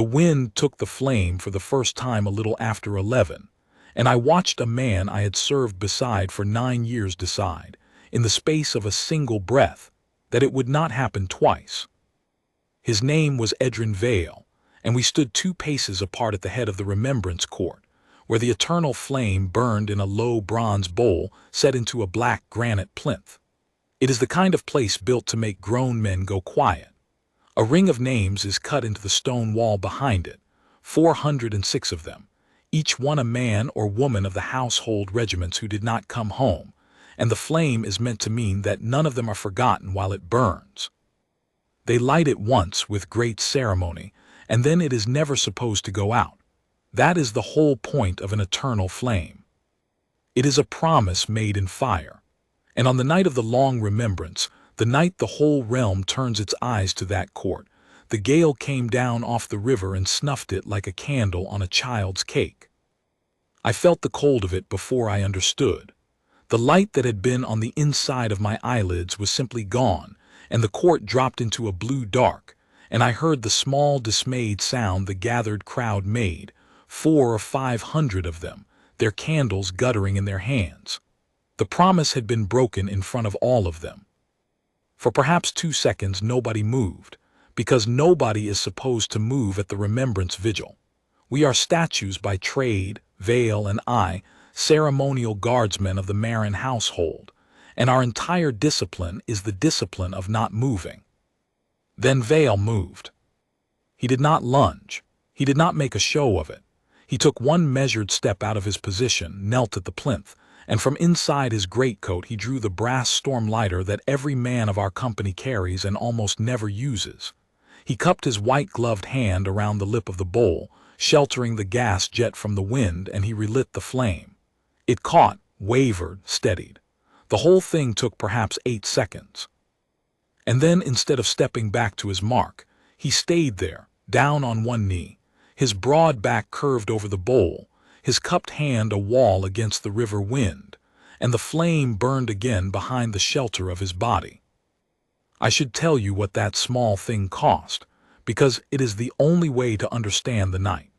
The wind took the flame for the first time a little after 11, and I watched a man I had served beside for 9 years decide, in the space of a single breath, that it would not happen twice. His name was Edrin Vale, and we stood 2 paces apart at the head of the Remembrance Court, where the eternal flame burned in a low bronze bowl set into a black granite plinth. It is the kind of place built to make grown men go quiet. A ring of names is cut into the stone wall behind it, 406 of them, each one a man or woman of the household regiments who did not come home, and the flame is meant to mean that none of them are forgotten while it burns. They light it once with great ceremony, and then it is never supposed to go out. That is the whole point of an eternal flame. It is a promise made in fire. And on the night of the long remembrance, the night the whole realm turns its eyes to that court, the gale came down off the river and snuffed it like a candle on a child's cake. I felt the cold of it before I understood. The light that had been on the inside of my eyelids was simply gone, and the court dropped into a blue dark, and I heard the small dismayed sound the gathered crowd made, 400 or 500 of them, their candles guttering in their hands. The promise had been broken in front of all of them. For perhaps 2 seconds nobody moved, because nobody is supposed to move at the remembrance vigil. We are statues by trade, Vale and I, ceremonial guardsmen of the Marin household, and our entire discipline is the discipline of not moving. Then Vale moved. He did not lunge. He did not make a show of it. He took one measured step out of his position, knelt at the plinth, and from inside his greatcoat he drew the brass storm lighter that every man of our company carries and almost never uses. He cupped his white-gloved hand around the lip of the bowl, sheltering the gas jet from the wind, and he relit the flame. It caught, wavered, steadied. The whole thing took perhaps 8 seconds. And then, instead of stepping back to his mark, he stayed there, down on one knee, his broad back curved over the bowl, his cupped hand a wall against the river wind, and the flame burned again behind the shelter of his body. I should tell you what that small thing cost, because it is the only way to understand the night.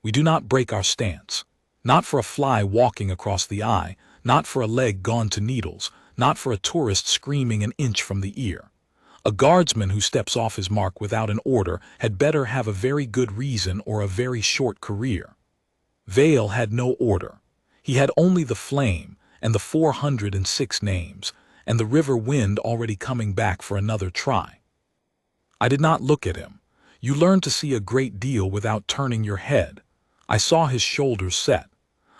We do not break our stance, not for a fly walking across the eye, not for a leg gone to needles, not for a tourist screaming an inch from the ear. A guardsman who steps off his mark without an order had better have a very good reason or a very short career. Vale had no order. He had only the flame and the 406 names, and the river wind already coming back for another try. I did not look at him. You learn to see a great deal without turning your head. I saw his shoulders set.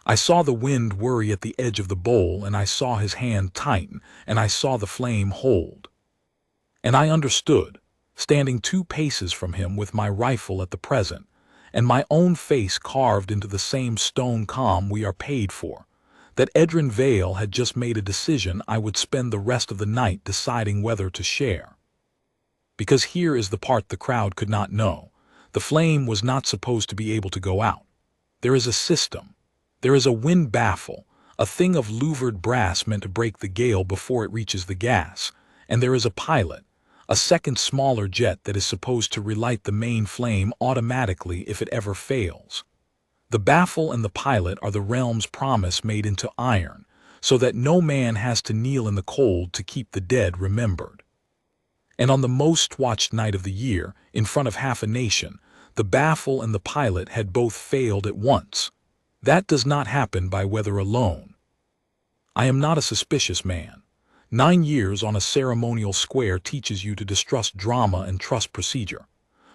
I saw the wind worry at the edge of the bowl, and I saw his hand tighten, and I saw the flame hold. And I understood, standing 2 paces from him with my rifle at the present, and my own face carved into the same stone calm we are paid for, that Edrin Vale had just made a decision I would spend the rest of the night deciding whether to share. Because here is the part the crowd could not know. The flame was not supposed to be able to go out. There is a system. There is a wind baffle, a thing of louvered brass meant to break the gale before it reaches the gas, and there is a pilot, a second smaller jet that is supposed to relight the main flame automatically if it ever fails. The baffle and the pilot are the realm's promise made into iron, so that no man has to kneel in the cold to keep the dead remembered. And on the most watched night of the year, in front of half a nation, the baffle and the pilot had both failed at once. That does not happen by weather alone. I am not a suspicious man. 9 years on a ceremonial square teaches you to distrust drama and trust procedure.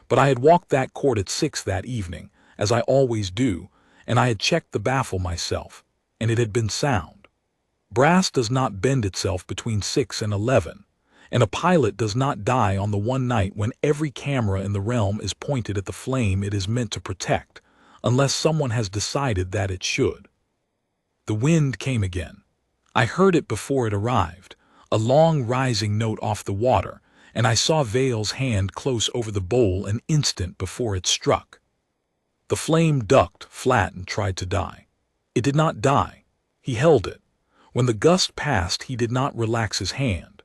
But I had walked that court at 6 that evening, as I always do, and I had checked the baffle myself, and it had been sound. Brass does not bend itself between 6 and 11, and a pilot does not die on the one night when every camera in the realm is pointed at the flame it is meant to protect, unless someone has decided that it should. The wind came again. I heard it before it arrived, a long rising note off the water, and I saw Vale's hand close over the bowl an instant before it struck. The flame ducked, flat, and tried to die. It did not die. He held it. When the gust passed, he did not relax his hand.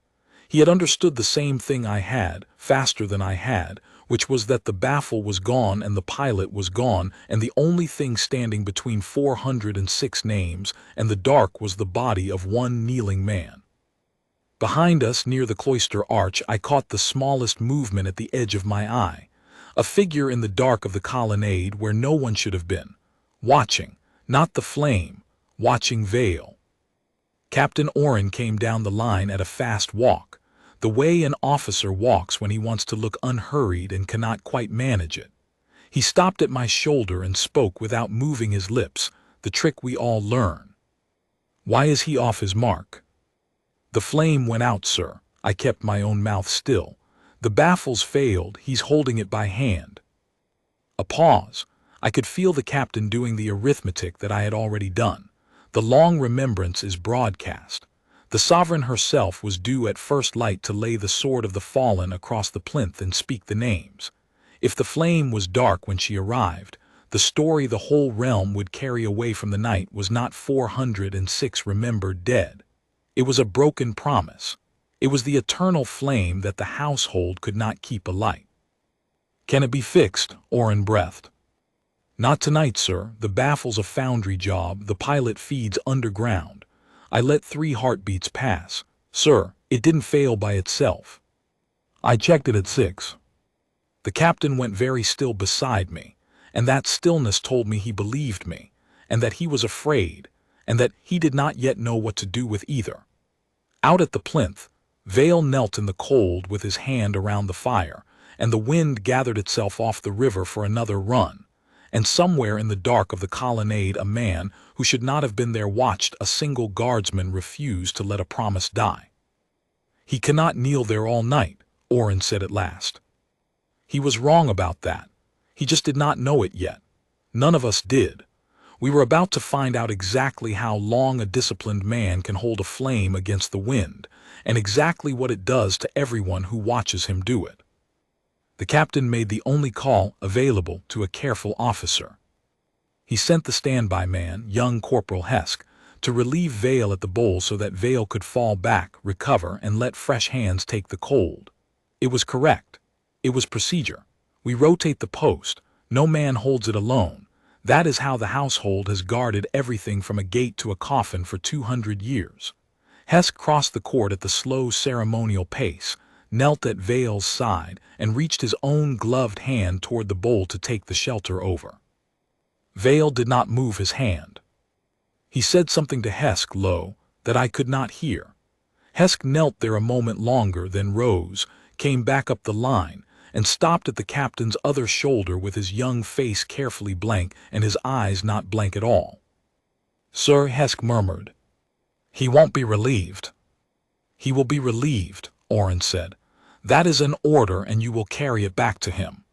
He had understood the same thing I had, faster than I had, which was that the baffle was gone and the pilot was gone, and the only thing standing between 406 names and the dark was the body of one kneeling man. Behind us, near the cloister arch, I caught the smallest movement at the edge of my eye, a figure in the dark of the colonnade where no one should have been, watching, not the flame, watching Vale. Captain Oren came down the line at a fast walk, the way an officer walks when he wants to look unhurried and cannot quite manage it. He stopped at my shoulder and spoke without moving his lips, the trick we all learn. "Why is he off his mark?" "The flame went out, sir." I kept my own mouth still. "The baffle's failed, he's holding it by hand." A pause. I could feel the captain doing the arithmetic that I had already done. The long remembrance is broadcast. The sovereign herself was due at first light to lay the sword of the fallen across the plinth and speak the names. If the flame was dark when she arrived, the story the whole realm would carry away from the night was not 406 remembered dead. It was a broken promise. It was the eternal flame that the household could not keep alight. "Can it be fixed?" Oren breathed. "Not tonight, sir. The baffle's a foundry job. The pilot feeds underground. I let 3 heartbeats pass. Sir, it didn't fail by itself. I checked it at 6. The captain went very still beside me, and that stillness told me he believed me, and that he was afraid, and that he did not yet know what to do with either. Out at the plinth, Vale knelt in the cold with his hand around the fire, and the wind gathered itself off the river for another run. And somewhere in the dark of the colonnade a man who should not have been there watched a single guardsman refuse to let a promise die. "He cannot kneel there all night," Oren said at last. He was wrong about that. He just did not know it yet. None of us did. We were about to find out exactly how long a disciplined man can hold a flame against the wind, and exactly what it does to everyone who watches him do it. The captain made the only call available to a careful officer. He sent the standby man, young Corporal Hesk, to relieve Vale at the bowl so that Vale could fall back, recover, and let fresh hands take the cold. It was correct. It was procedure. We rotate the post. No man holds it alone. That is how the household has guarded everything from a gate to a coffin for 200 years. Hesk crossed the court at the slow ceremonial pace, knelt at Vale's side, and reached his own gloved hand toward the bowl to take the shelter over. Vale did not move his hand. He said something to Hesk low that I could not hear. Hesk knelt there a moment longer, then rose, came back up the line, and stopped at the captain's other shoulder with his young face carefully blank and his eyes not blank at all. "Sir," Hesk murmured, "he won't be relieved." "He will be relieved," Oren said. "That is an order, and you will carry it back to him."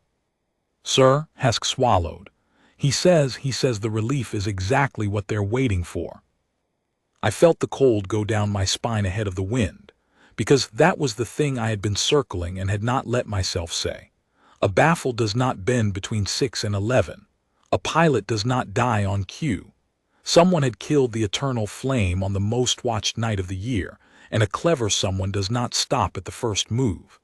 "Sir," Hesk swallowed. He says the relief is exactly what they're waiting for." I felt the cold go down my spine ahead of the wind, because that was the thing I had been circling and had not let myself say. A baffle does not bend between 6 and 11. A pilot does not die on cue. Someone had killed the eternal flame on the most watched night of the year, and a clever someone does not stop at the first move.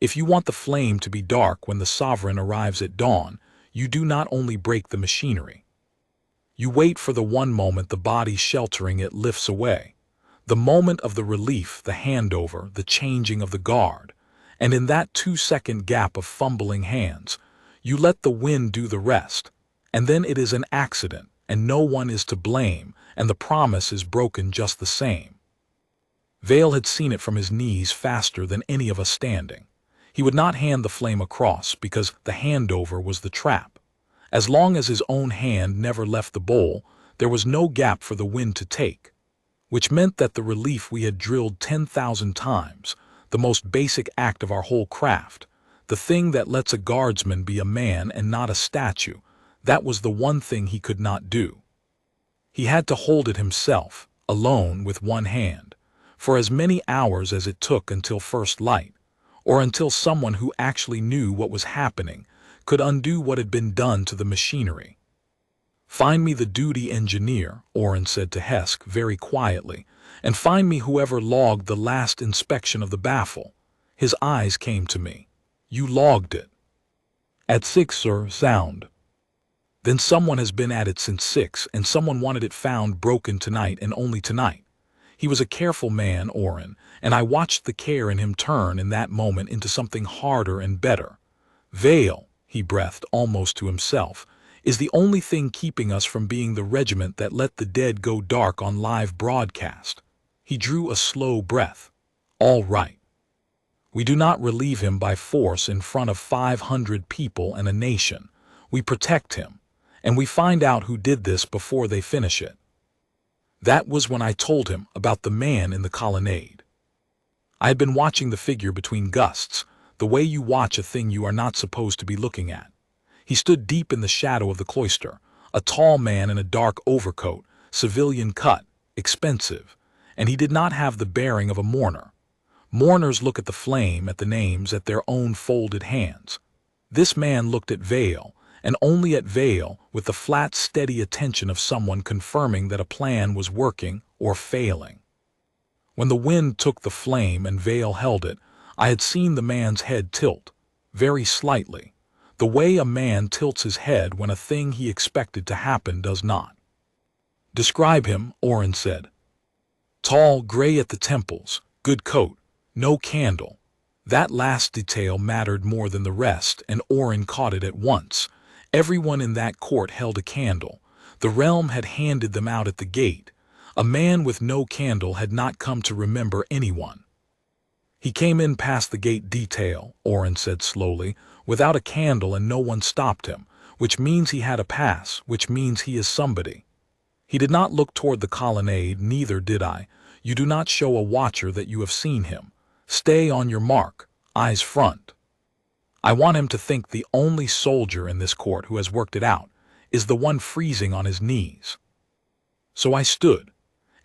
If you want the flame to be dark when the sovereign arrives at dawn, you do not only break the machinery. You wait for the one moment the body sheltering it lifts away, the moment of the relief, the handover, the changing of the guard, and in that 2-second gap of fumbling hands, you let the wind do the rest, and then it is an accident, and no one is to blame, and the promise is broken just the same. Vale had seen it from his knees faster than any of us standing. He would not hand the flame across because the handover was the trap. As long as his own hand never left the bowl, there was no gap for the wind to take, which meant that the relief we had drilled 10,000 times, the most basic act of our whole craft, the thing that lets a guardsman be a man and not a statue, that was the one thing he could not do. He had to hold it himself, alone with one hand, for as many hours as it took until first light, or until someone who actually knew what was happening could undo what had been done to the machinery. "Find me the duty engineer," Oren said to Hesk very quietly, "and find me whoever logged the last inspection of the baffle." His eyes came to me. "You logged it." At 6, sir, sound. Then someone has been at it since 6, and someone wanted it found broken tonight and only tonight. He was a careful man, Orrin, and I watched the care in him turn in that moment into something harder and better. Vale, he breathed almost to himself, is the only thing keeping us from being the regiment that let the dead go dark on live broadcast. He drew a slow breath. All right. We do not relieve him by force in front of 500 people and a nation. We protect him, and we find out who did this before they finish it. That was when I told him about the man in the colonnade. I had been watching the figure between gusts, the way you watch a thing you are not supposed to be looking at. He stood deep in the shadow of the cloister, a tall man in a dark overcoat, civilian cut, expensive, and he did not have the bearing of a mourner. Mourners look at the flame, at the names, at their own folded hands. This man looked at Vale, and only at Vale, with the flat, steady attention of someone confirming that a plan was working or failing. When the wind took the flame and Vale held it, I had seen the man's head tilt, very slightly, the way a man tilts his head when a thing he expected to happen does not. Describe him, Orrin said. Tall, gray at the temples, good coat, no candle. That last detail mattered more than the rest, and Orrin caught it at once. Everyone in that court held a candle. The realm had handed them out at the gate. A man with no candle had not come to remember anyone. He came in past the gate detail, Orrin said slowly, without a candle, and no one stopped him, which means he had a pass, which means he is somebody. He did not look toward the colonnade, neither did I. You do not show a watcher that you have seen him. Stay on your mark, eyes front. I want him to think the only soldier in this court who has worked it out is the one freezing on his knees. So I stood,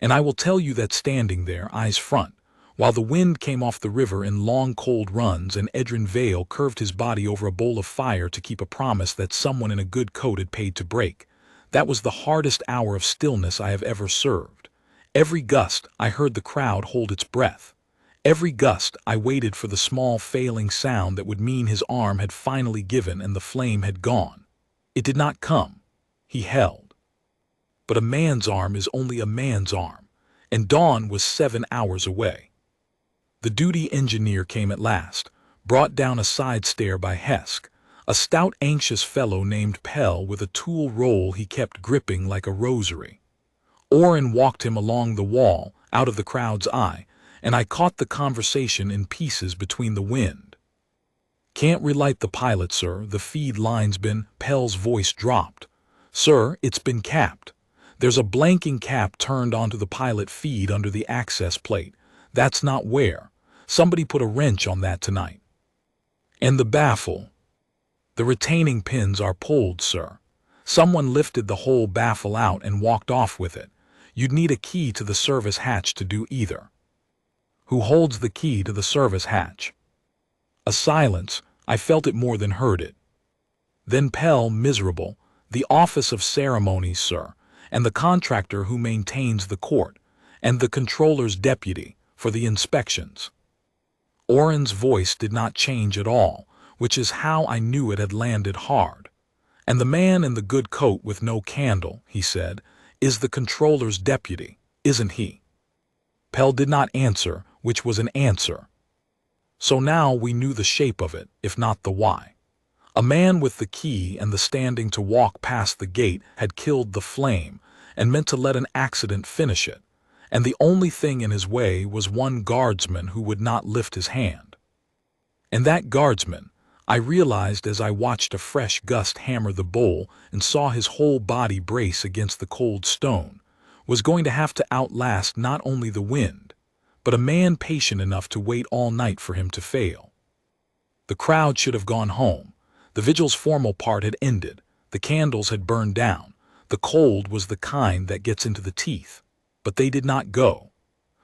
and I will tell you that standing there, eyes front, while the wind came off the river in long cold runs and Edrin Vale curved his body over a bowl of fire to keep a promise that someone in a good coat had paid to break, that was the hardest hour of stillness I have ever served. Every gust I heard the crowd hold its breath. Every gust I waited for the small failing sound that would mean his arm had finally given and the flame had gone. It did not come. He held. But a man's arm is only a man's arm, and dawn was 7 hours away. The duty engineer came at last, brought down a side stair by Hesk, a stout anxious fellow named Pell with a tool roll he kept gripping like a rosary. Orrin walked him along the wall, out of the crowd's eye, and I caught the conversation in pieces between the wind. Can't relight the pilot, sir, the feed line's been, Pell's voice dropped. Sir, it's been capped. There's a blanking cap turned onto the pilot feed under the access plate. That's not where. Somebody put a wrench on that tonight. And the baffle. The retaining pins are pulled, sir. Someone lifted the whole baffle out and walked off with it. You'd need a key to the service hatch to do either. Who holds the key to the service hatch? A silence. I felt it more than heard it. Then Pell, miserable, the office of ceremonies, sir, and the contractor who maintains the court, and the controller's deputy for the inspections. Orrin's voice did not change at all, which is how I knew it had landed hard. And the man in the good coat with no candle, he said, is the controller's deputy, isn't he? Pell did not answer, which was an answer. So now we knew the shape of it, if not the why. A man with the key and the standing to walk past the gate had killed the flame and meant to let an accident finish it, and the only thing in his way was one guardsman who would not lift his hand. And that guardsman, I realized as I watched a fresh gust hammer the bowl and saw his whole body brace against the cold stone, was going to have to outlast not only the wind, but a man patient enough to wait all night for him to fail. The crowd should have gone home. The vigil's formal part had ended. The candles had burned down. The cold was the kind that gets into the teeth. But they did not go.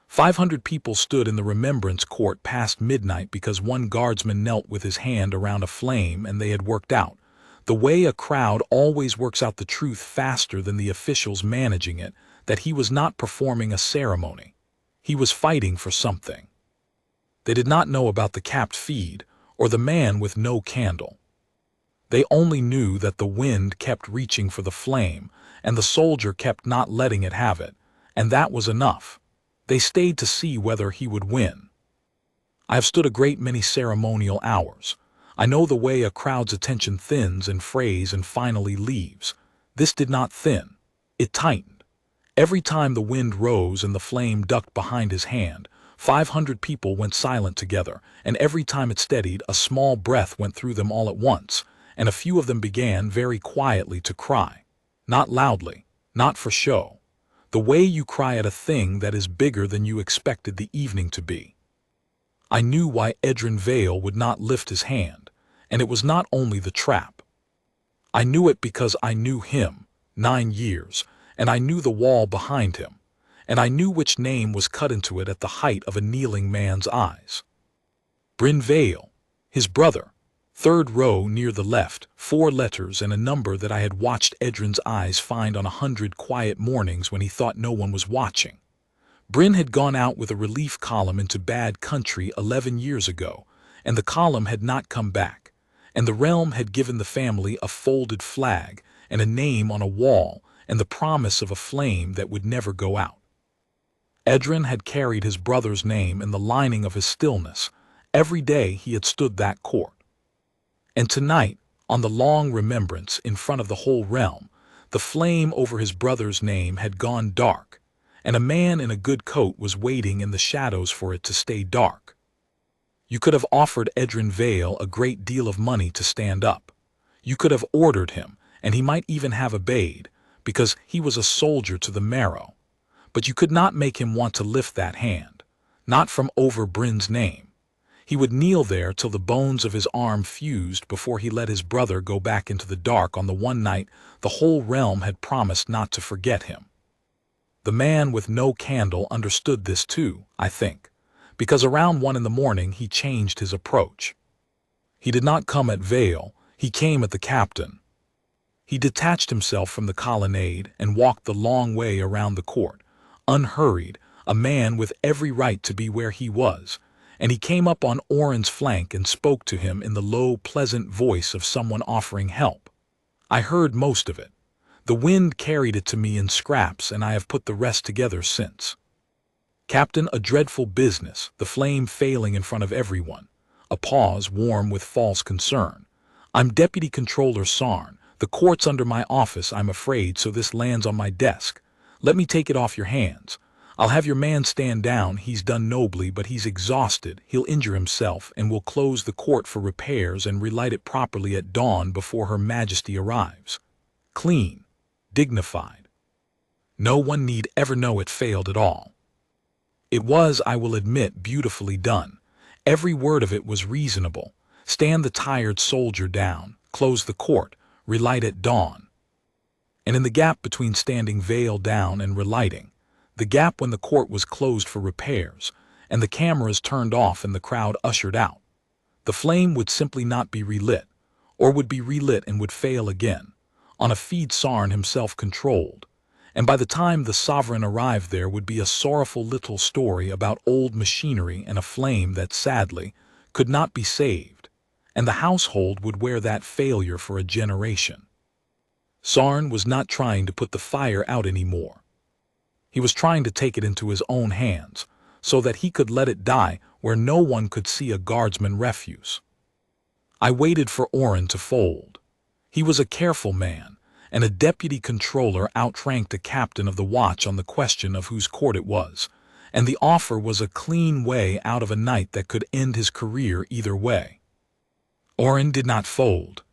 500 people stood in the remembrance court past midnight because one guardsman knelt with his hand around a flame, and they had worked out, the way a crowd always works out the truth faster than the officials managing it, that he was not performing a ceremony. He was fighting for something. They did not know about the capped feed or the man with no candle. They only knew that the wind kept reaching for the flame, and the soldier kept not letting it have it, and that was enough. They stayed to see whether he would win. I have stood a great many ceremonial hours. I know the way a crowd's attention thins and frays and finally leaves. This did not thin. It tightened. Every time the wind rose and the flame ducked behind his hand, 500 people went silent together, and every time it steadied, a small breath went through them all at once, and a few of them began very quietly to cry. Not loudly, not for show. The way you cry at a thing that is bigger than you expected the evening to be. I knew why Edrin Vale would not lift his hand, and it was not only the trap. I knew it because I knew him, 9 years, and I knew the wall behind him, and I knew which name was cut into it at the height of a kneeling man's eyes. Bryn Vale, his brother, 3rd row near the left, 4 letters and a number that I had watched Edrin's eyes find on 100 quiet mornings when he thought no one was watching. Bryn had gone out with a relief column into bad country 11 years ago, and the column had not come back, and the realm had given the family a folded flag and a name on a wall and the promise of a flame that would never go out. Edrin had carried his brother's name in the lining of his stillness. Every day he had stood that court. And tonight, on the long remembrance in front of the whole realm, the flame over his brother's name had gone dark, and a man in a good coat was waiting in the shadows for it to stay dark. You could have offered Edrin Vale a great deal of money to stand up. You could have ordered him, and he might even have obeyed, because he was a soldier to the marrow. But you could not make him want to lift that hand, not from over Bryn's name. He would kneel there till the bones of his arm fused before he let his brother go back into the dark on the one night the whole realm had promised not to forget him. The man with no candle understood this too, I think, because around 1 in the morning he changed his approach. He did not come at Vale, he came at the captain. He detached himself from the colonnade and walked the long way around the court, unhurried, a man with every right to be where he was, and he came up on Oren's flank and spoke to him in the low, pleasant voice of someone offering help. I heard most of it. The wind carried it to me in scraps, and I have put the rest together since. Captain, a dreadful business, the flame failing in front of everyone. A pause warm with false concern. I'm Deputy Controller Sarn. The court's under my office, I'm afraid, so this lands on my desk. Let me take it off your hands. I'll have your man stand down. He's done nobly, but he's exhausted. He'll injure himself, and we'll close the court for repairs and relight it properly at dawn before Her Majesty arrives. Clean. Dignified. No one need ever know it failed at all. It was, I will admit, beautifully done. Every word of it was reasonable. Stand the tired soldier down. Close the court. Relight at dawn. And in the gap between standing Vale down and relighting, the gap when the court was closed for repairs, and the cameras turned off and the crowd ushered out, the flame would simply not be relit, or would be relit and would fail again, on a feed Sarn himself controlled, and by the time the sovereign arrived there would be a sorrowful little story about old machinery and a flame that sadly could not be saved, and the household would wear that failure for a generation. Sarn was not trying to put the fire out anymore. He was trying to take it into his own hands, so that he could let it die where no one could see a guardsman refuse. I waited for Oren to fold. He was a careful man, and a deputy controller outranked a captain of the watch on the question of whose court it was, and the offer was a clean way out of a night that could end his career either way. Oren did not fold.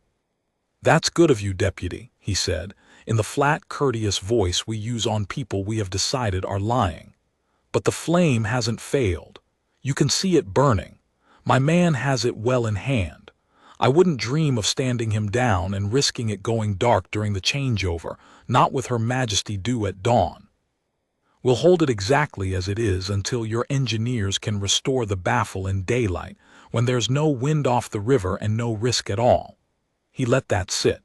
"That's good of you, deputy," he said, in the flat, courteous voice we use on people we have decided are lying. "But the flame hasn't failed. You can see it burning. My man has it well in hand. I wouldn't dream of standing him down and risking it going dark during the changeover, not with Her Majesty due at dawn. We'll hold it exactly as it is until your engineers can restore the baffle in daylight, when there's no wind off the river and no risk at all." He let that sit.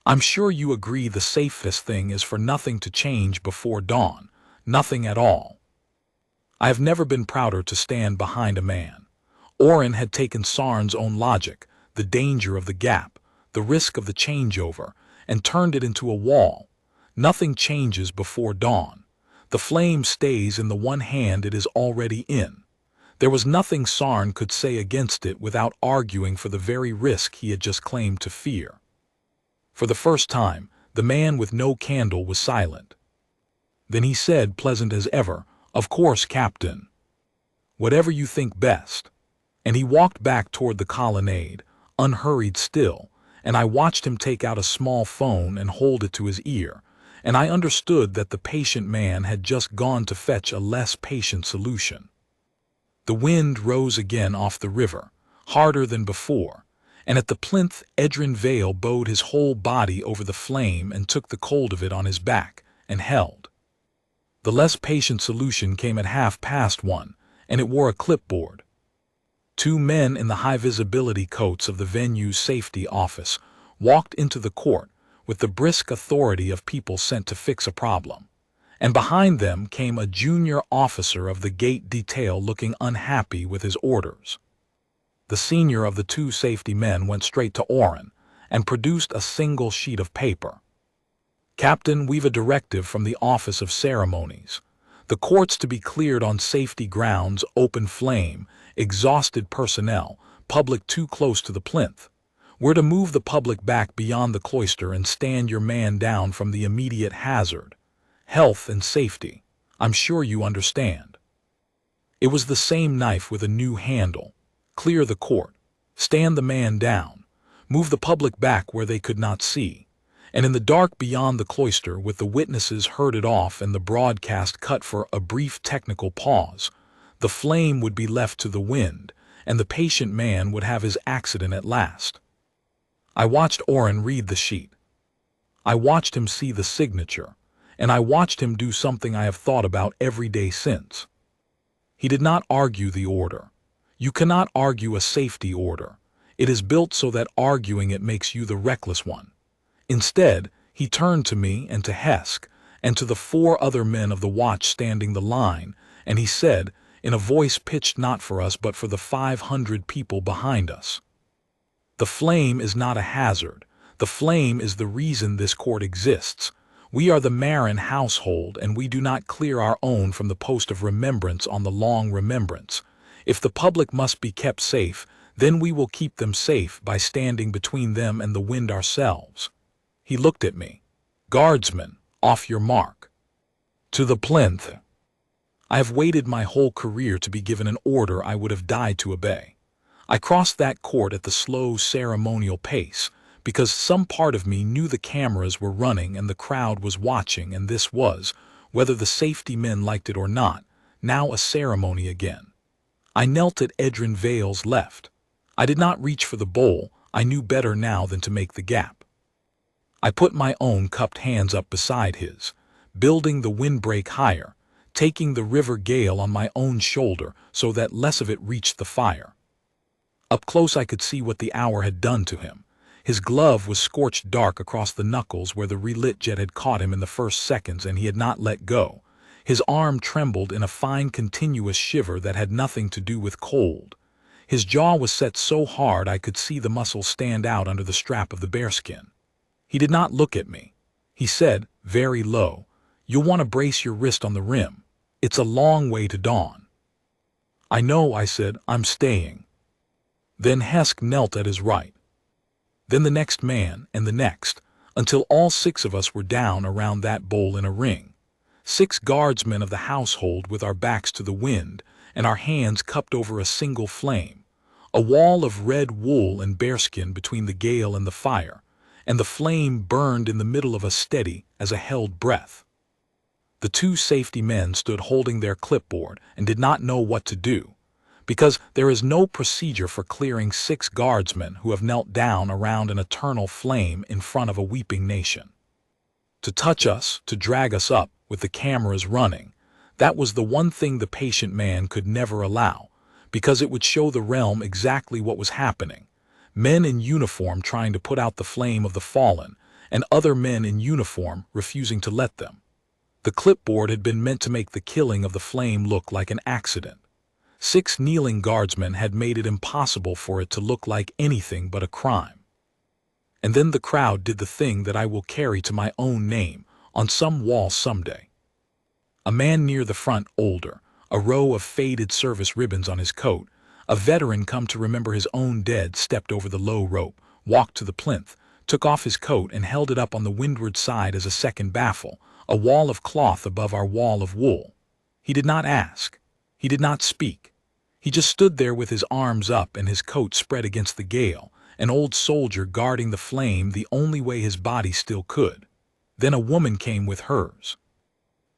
"I'm sure you agree the safest thing is for nothing to change before dawn, nothing at all." I have never been prouder to stand behind a man. Oren had taken Sarn's own logic, the danger of the gap, the risk of the changeover, and turned it into a wall. Nothing changes before dawn. The flame stays in the one hand it is already in. There was nothing Sarn could say against it without arguing for the very risk he had just claimed to fear. For the first time, the man with no candle was silent. Then he said, pleasant as ever, "Of course, Captain. Whatever you think best." And he walked back toward the colonnade, unhurried still, and I watched him take out a small phone and hold it to his ear, and I understood that the patient man had just gone to fetch a less patient solution. The wind rose again off the river, harder than before, and at the plinth Edrin Vale bowed his whole body over the flame and took the cold of it on his back, and held. The less patient solution came at 1:30, and it wore a clipboard. Two men in the high-visibility coats of the venue's safety office walked into the court with the brisk authority of people sent to fix a problem, and behind them came a junior officer of the gate detail looking unhappy with his orders. The senior of the two safety men went straight to Oren and produced a single sheet of paper. "Captain, we've a directive from the Office of Ceremonies. The court's to be cleared on safety grounds, open flame, exhausted personnel, public too close to the plinth. We're to move the public back beyond the cloister and stand your man down from the immediate hazard. Health and safety. I'm sure you understand." It was the same knife with a new handle. Clear the court. Stand the man down. Move the public back where they could not see. And in the dark beyond the cloister, with the witnesses herded off and the broadcast cut for a brief technical pause, the flame would be left to the wind, and the patient man would have his accident at last. I watched Oren read the sheet. I watched him see the signature, and I watched him do something I have thought about every day since. He did not argue the order. You cannot argue a safety order. It is built so that arguing it makes you the reckless one. Instead, he turned to me and to Hesk, and to the 4 other men of the watch standing the line, and he said, in a voice pitched not for us but for the 500 people behind us, "The flame is not a hazard. The flame is the reason this court exists. We are the Marin household, and we do not clear our own from the post of remembrance on the long remembrance. If the public must be kept safe, then we will keep them safe by standing between them and the wind ourselves." He looked at me. "Guardsmen, off your mark. To the plinth." I have waited my whole career to be given an order I would have died to obey. I crossed that court at the slow ceremonial pace, because some part of me knew the cameras were running and the crowd was watching, and this was, whether the safety men liked it or not, now a ceremony again. I knelt at Edrin Vale's left. I did not reach for the bowl. I knew better now than to make the gap. I put my own cupped hands up beside his, building the windbreak higher, taking the river gale on my own shoulder so that less of it reached the fire. Up close I could see what the hour had done to him. His glove was scorched dark across the knuckles where the relit jet had caught him in the first seconds, and he had not let go. His arm trembled in a fine continuous shiver that had nothing to do with cold. His jaw was set so hard I could see the muscles stand out under the strap of the bearskin. He did not look at me. He said, very low, "You'll want to brace your wrist on the rim. It's a long way to dawn." "I know," I said. "I'm staying." Then Hesk knelt at his right. Then the next man, and the next, until all 6 of us were down around that bowl in a ring. 6 guardsmen of the household with our backs to the wind, and our hands cupped over a single flame. A wall of red wool and bearskin between the gale and the fire, and the flame burned in the middle of us steady as a held breath. The 2 safety men stood holding their clipboard and did not know what to do, because there is no procedure for clearing 6 guardsmen who have knelt down around an eternal flame in front of a weeping nation. To touch us, to drag us up, with the cameras running, that was the one thing the patient man could never allow, because it would show the realm exactly what was happening. Men in uniform trying to put out the flame of the fallen, and other men in uniform refusing to let them. The clipboard had been meant to make the killing of the flame look like an accident. 6 kneeling guardsmen had made it impossible for it to look like anything but a crime. And then the crowd did the thing that I will carry to my own name on some wall someday. A man near the front, older, a row of faded service ribbons on his coat, a veteran come to remember his own dead, stepped over the low rope, walked to the plinth, took off his coat and held it up on the windward side as a second baffle, a wall of cloth above our wall of wool. He did not ask. He did not speak. He just stood there with his arms up and his coat spread against the gale, an old soldier guarding the flame the only way his body still could. Then a woman came with hers.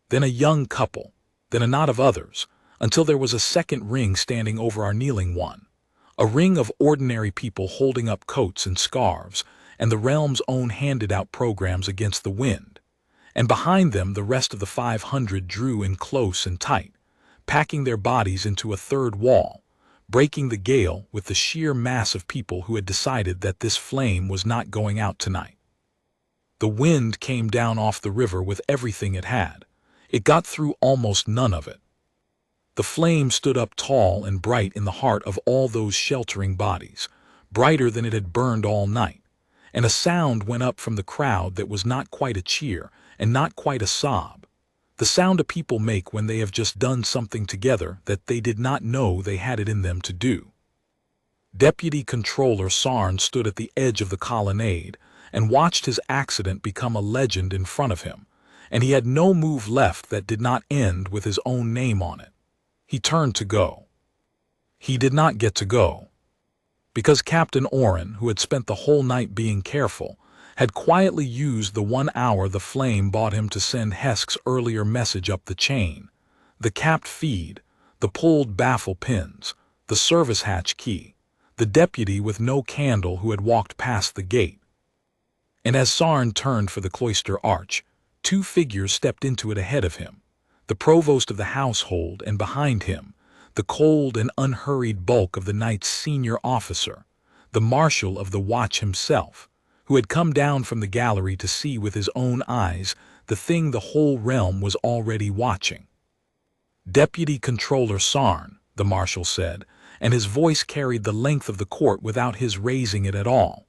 Then a young couple. Then a knot of others, until there was a second ring standing over our kneeling one. A ring of ordinary people holding up coats and scarves, and the realm's own handed-out programs against the wind. And behind them the rest of the 500 drew in close and tight, packing their bodies into a third wall, breaking the gale with the sheer mass of people who had decided that this flame was not going out tonight. The wind came down off the river with everything it had. It got through almost none of it. The flame stood up tall and bright in the heart of all those sheltering bodies, brighter than it had burned all night, and a sound went up from the crowd that was not quite a cheer and not quite a sob, the sound a people make when they have just done something together that they did not know they had it in them to do. Deputy Controller Sarn stood at the edge of the colonnade and watched his accident become a legend in front of him, and he had no move left that did not end with his own name on it. He turned to go. He did not get to go, because Captain Oren, who had spent the whole night being careful, had quietly used the 1 hour the flame bought him to send Hesk's earlier message up the chain, the capped feed, the pulled baffle pins, the service hatch key, the deputy with no candle who had walked past the gate. And as Sarn turned for the cloister arch, 2 figures stepped into it ahead of him, the provost of the household, and behind him, the cold and unhurried bulk of the night's senior officer, the marshal of the watch himself, who had come down from the gallery to see with his own eyes the thing the whole realm was already watching. Deputy Controller Sarn, the marshal said, and his voice carried the length of the court without his raising it at all.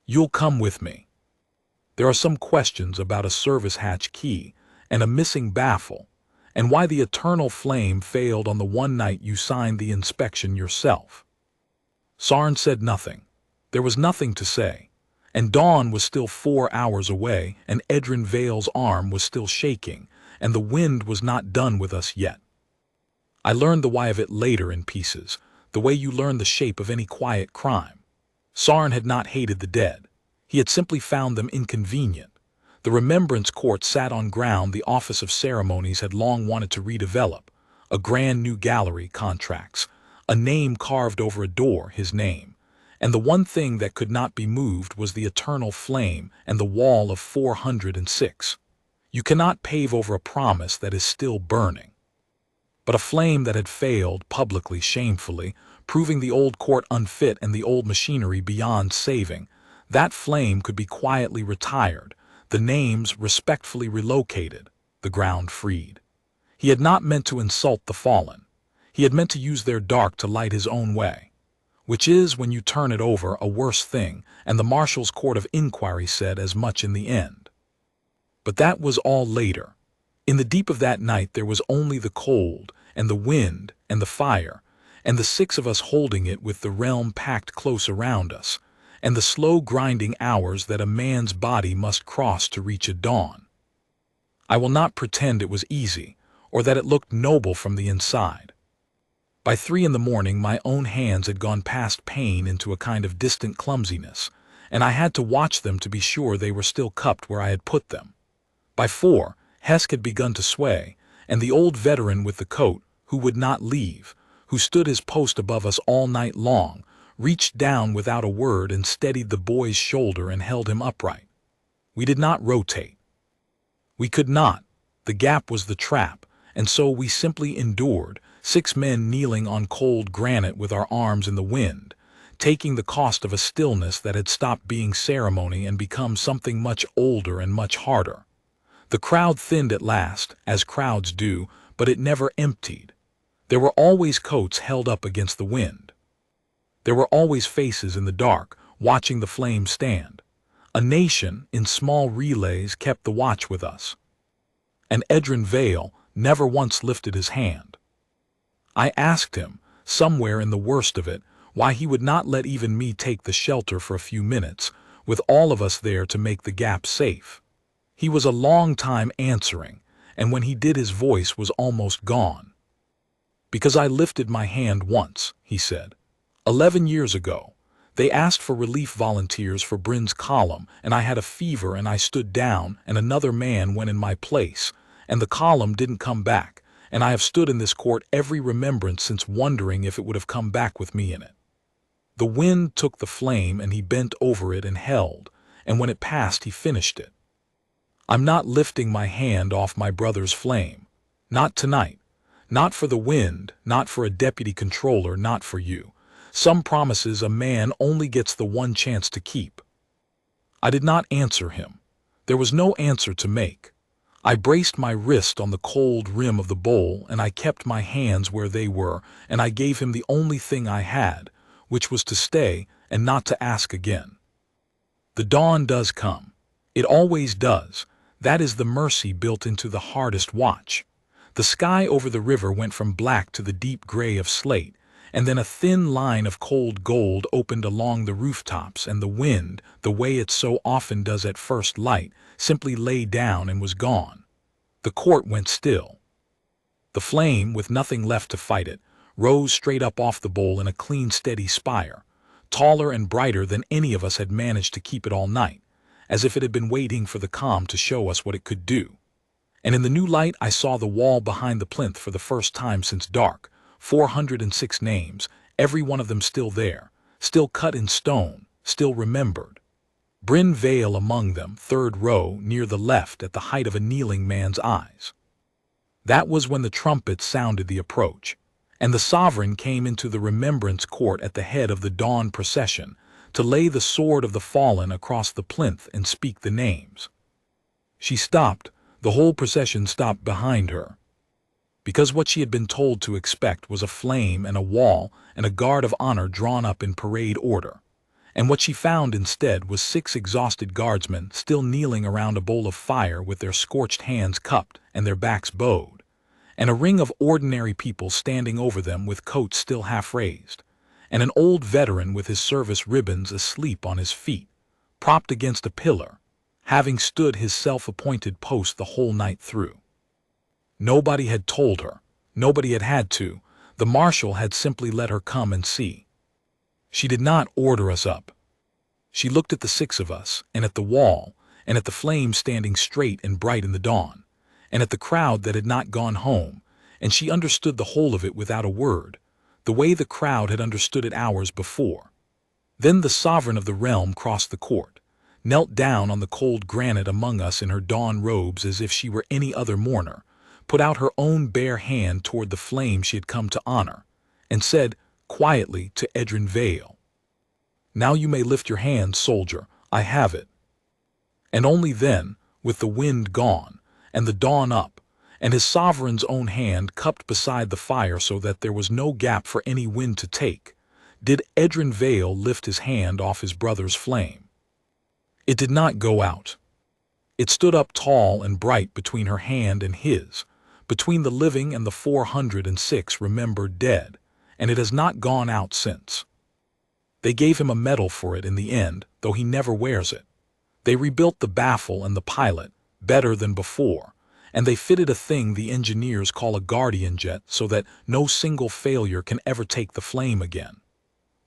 You'll come with me. There are some questions about a service hatch key and a missing baffle, and why the eternal flame failed on the one night you signed the inspection yourself. Sarn said nothing. There was nothing to say, and dawn was still 4 hours away, and Edrin Vale's arm was still shaking, and the wind was not done with us yet. I learned the why of it later in pieces, the way you learn the shape of any quiet crime. Sarn had not hated the dead. He had simply found them inconvenient. The Remembrance Court sat on ground the Office of Ceremonies had long wanted to redevelop, a grand new gallery, contracts, a name carved over a door, his name, and the one thing that could not be moved was the eternal flame and the wall of 406. You cannot pave over a promise that is still burning. But a flame that had failed publicly, shamefully, proving the old court unfit and the old machinery beyond saving, that flame could be quietly retired, the names respectfully relocated, the ground freed. He had not meant to insult the fallen. He had meant to use their dark to light his own way, which is, when you turn it over, a worse thing, and the Marshal's Court of Inquiry said as much in the end. But that was all later. In the deep of that night there was only the cold, and the wind, and the fire, and the 6 of us holding it with the realm packed close around us, and the slow grinding hours that a man's body must cross to reach a dawn. I will not pretend it was easy, or that it looked noble from the inside. By 3 in the morning my own hands had gone past pain into a kind of distant clumsiness, and I had to watch them to be sure they were still cupped where I had put them. By 4, Hesk had begun to sway, and the old veteran with the coat, who would not leave, who stood his post above us all night long, reached down without a word and steadied the boy's shoulder and held him upright. We did not rotate. We could not. The gap was the trap, and so we simply endured, 6 men kneeling on cold granite with our arms in the wind, taking the cost of a stillness that had stopped being ceremony and become something much older and much harder. The crowd thinned at last, as crowds do, but it never emptied. There were always coats held up against the wind. There were always faces in the dark, watching the flame stand. A nation, in small relays, kept the watch with us. And Edrin Vale never once lifted his hand. I asked him, somewhere in the worst of it, why he would not let even me take the shelter for a few minutes, with all of us there to make the gap safe. He was a long time answering, and when he did his voice was almost gone. Because I lifted my hand once, he said. 11 years ago, they asked for relief volunteers for Bryn's column, and I had a fever and I stood down, and another man went in my place, and the column didn't come back, and I have stood in this court every remembrance since, wondering if it would have come back with me in it. The wind took the flame and he bent over it and held, and when it passed he finished it. I'm not lifting my hand off my brother's flame. Not tonight. Not for the wind, not for a deputy controller, not for you. Some promises a man only gets the one chance to keep. I did not answer him. There was no answer to make. I braced my wrist on the cold rim of the bowl, and I kept my hands where they were, and I gave him the only thing I had, which was to stay and not to ask again. The dawn does come. It always does. That is the mercy built into the hardest watch. The sky over the river went from black to the deep gray of slate, and then a thin line of cold gold opened along the rooftops, and the wind, the way it so often does at first light, simply lay down and was gone. The court went still. The flame, with nothing left to fight it, rose straight up off the bowl in a clean, steady spire, taller and brighter than any of us had managed to keep it all night, as if it had been waiting for the calm to show us what it could do. And in the new light I saw the wall behind the plinth for the first time since dark, 406 names, every one of them still there, still cut in stone, still remembered. Bryn Vale among them, third row, near the left at the height of a kneeling man's eyes. That was when the trumpet sounded the approach, and the sovereign came into the remembrance court at the head of the dawn procession to lay the sword of the fallen across the plinth and speak the names. She stopped. The whole procession stopped behind her, because what she had been told to expect was a flame and a wall and a guard of honor drawn up in parade order. And what she found instead was 6 exhausted guardsmen still kneeling around a bowl of fire with their scorched hands cupped and their backs bowed, and a ring of ordinary people standing over them with coats still half raised, and an old veteran with his service ribbons asleep on his feet, propped against a pillar, having stood his self-appointed post the whole night through. Nobody had told her, nobody had had to, the marshal had simply let her come and see. She did not order us up. She looked at the 6 of us, and at the wall, and at the flame standing straight and bright in the dawn, and at the crowd that had not gone home, and she understood the whole of it without a word, the way the crowd had understood it hours before. Then the sovereign of the realm crossed the court, knelt down on the cold granite among us in her dawn robes as if she were any other mourner, put out her own bare hand toward the flame she had come to honor, and said quietly to Edrin Vale, "Now you may lift your hand, soldier, I have it." And only then, with the wind gone, and the dawn up, and his sovereign's own hand cupped beside the fire so that there was no gap for any wind to take, did Edrin Vale lift his hand off his brother's flame. It did not go out. It stood up tall and bright between her hand and his, between the living and the 406 remembered dead, and it has not gone out since. They gave him a medal for it in the end, though he never wears it. They rebuilt the baffle and the pilot, better than before, and they fitted a thing the engineers call a guardian jet so that no single failure can ever take the flame again.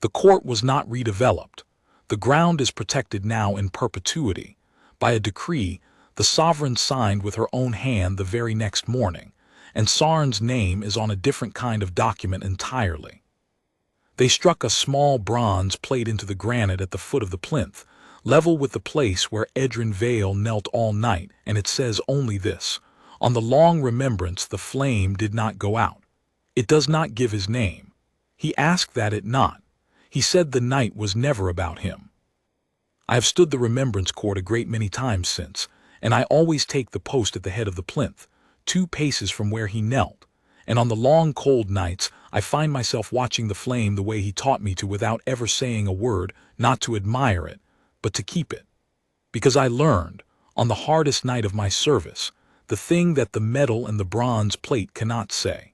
The court was not redeveloped. The ground is protected now in perpetuity. By a decree, the sovereign signed with her own hand the very next morning, and Sarn's name is on a different kind of document entirely. They struck a small bronze plate into the granite at the foot of the plinth, level with the place where Edrin Vale knelt all night, and it says only this: on the long remembrance the flame did not go out. It does not give his name. He asked that it not. He said the night was never about him. I have stood the remembrance court a great many times since, and I always take the post at the head of the plinth, 2 paces from where he knelt, and on the long cold nights I find myself watching the flame the way he taught me to without ever saying a word, not to admire it, but to keep it. because I learned, on the hardest night of my service, the thing that the metal and the bronze plate cannot say.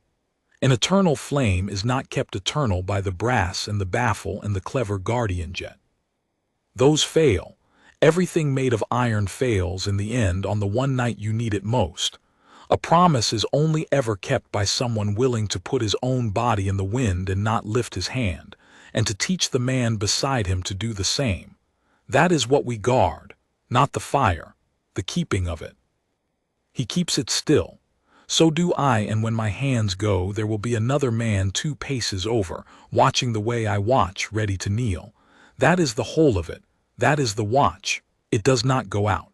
An eternal flame is not kept eternal by the brass and the baffle and the clever guardian jet. Those fail. Everything made of iron fails in the end on the one night you need it most. A promise is only ever kept by someone willing to put his own body in the wind and not lift his hand, and to teach the man beside him to do the same. That is what we guard, not the fire, the keeping of it. He keeps it still. So do I, and when my hands go, there will be another man 2 paces over, watching the way I watch, ready to kneel. That is the whole of it. That is the watch. It does not go out.